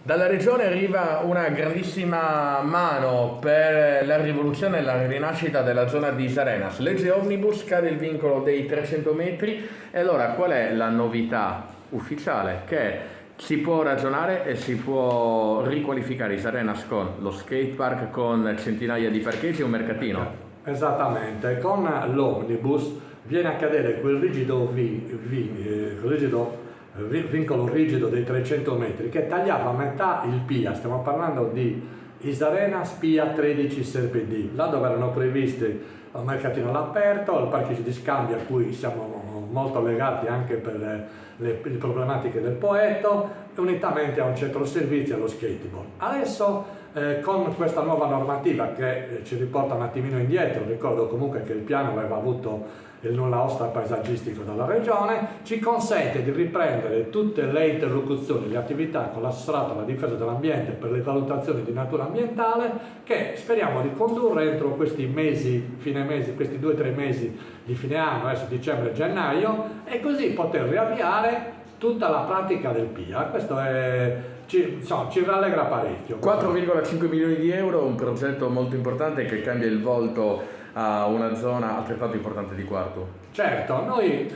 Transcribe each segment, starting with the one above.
Dalla regione arriva una grandissima mano per la rivoluzione e la rinascita della zona di Isarenas. Legge Omnibus, cade il vincolo dei 300 metri e allora qual è la novità ufficiale? Che si può ragionare e si può riqualificare Isarenas con lo skatepark, con centinaia di parcheggi e un mercatino. Esattamente, con l'Omnibus viene a cadere quel vincolo rigido dei 300 metri che tagliava a metà il PIA, stiamo parlando di Isarenas PIA 13 Serpedì, là dove erano previsti il mercatino all'aperto, il parcheggio di scambio a cui siamo molto legati anche per le problematiche del Poetto, unitamente a un centro servizi e allo skateboard. Adesso con questa nuova normativa che ci riporta un attimino indietro, ricordo comunque che il piano aveva avuto il nulla osta paesaggistico dalla regione, ci consente di riprendere tutte le interlocuzioni, le attività con l'assessorato alla difesa dell'ambiente per le valutazioni di natura ambientale che speriamo di condurre entro questi mesi, questi 2-3 mesi di fine anno, adesso dicembre e gennaio, e così poter riavviare tutta la pratica del PIA. Questo ci rallegra parecchio. 4,5 milioni di euro, un progetto molto importante che cambia il volto a una zona altrettanto importante di Quartu. Certo, noi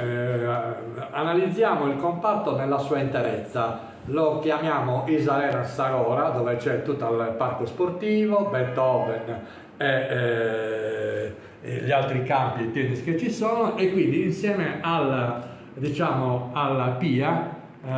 analizziamo il comparto nella sua interezza, lo chiamiamo Isarenas Sagora, dove c'è tutto il parco sportivo, Beethoven e gli altri campi di tennis che ci sono, e quindi insieme alla PIA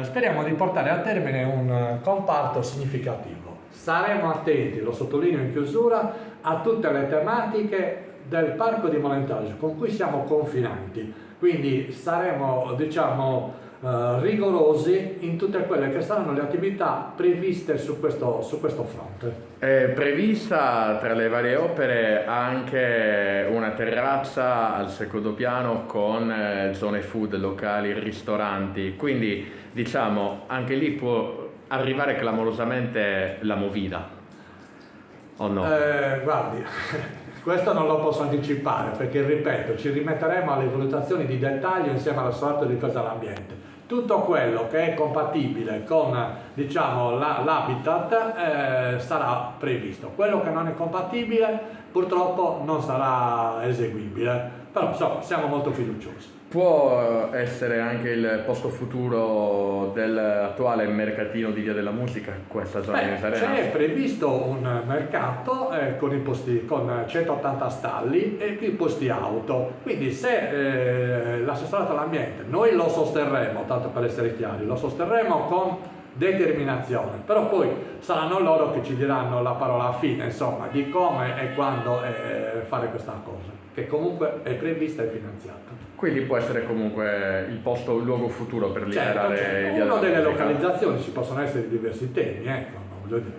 speriamo di portare a termine un comparto significativo. Saremo attenti, lo sottolineo in chiusura, a tutte le tematiche del parco di Molentage con cui siamo confinanti, quindi saremo rigorosi in tutte quelle che saranno le attività previste su questo fronte. È prevista tra le varie opere anche una terrazza al secondo piano con zone food, locali, ristoranti, quindi diciamo anche lì può arrivare clamorosamente la movida, o no? Guardi, questo non lo posso anticipare perché, ripeto, ci rimetteremo alle valutazioni di dettaglio insieme all'assessorato di difesa dell'ambiente. Tutto quello che è compatibile con l'habitat sarà previsto. Quello che non è compatibile purtroppo non sarà eseguibile, però insomma, siamo molto fiduciosi. Può essere anche il posto futuro dell'attuale mercatino di Via della Musica, questa zona di Isarenas? C'è previsto un mercato con 180 stalli e più posti auto, quindi se l'assessorato all'ambiente, noi lo sosterremo, tanto per essere chiari, lo sosterremo con determinazione, però poi saranno loro che ci diranno la parola fine, insomma, di come e quando fare questa cosa, che comunque è prevista e finanziata. Quindi può essere comunque il luogo futuro per liberare certo. Via Una della delle Musica. localizzazioni, ci possono essere diversi temi, ecco, voglio dire.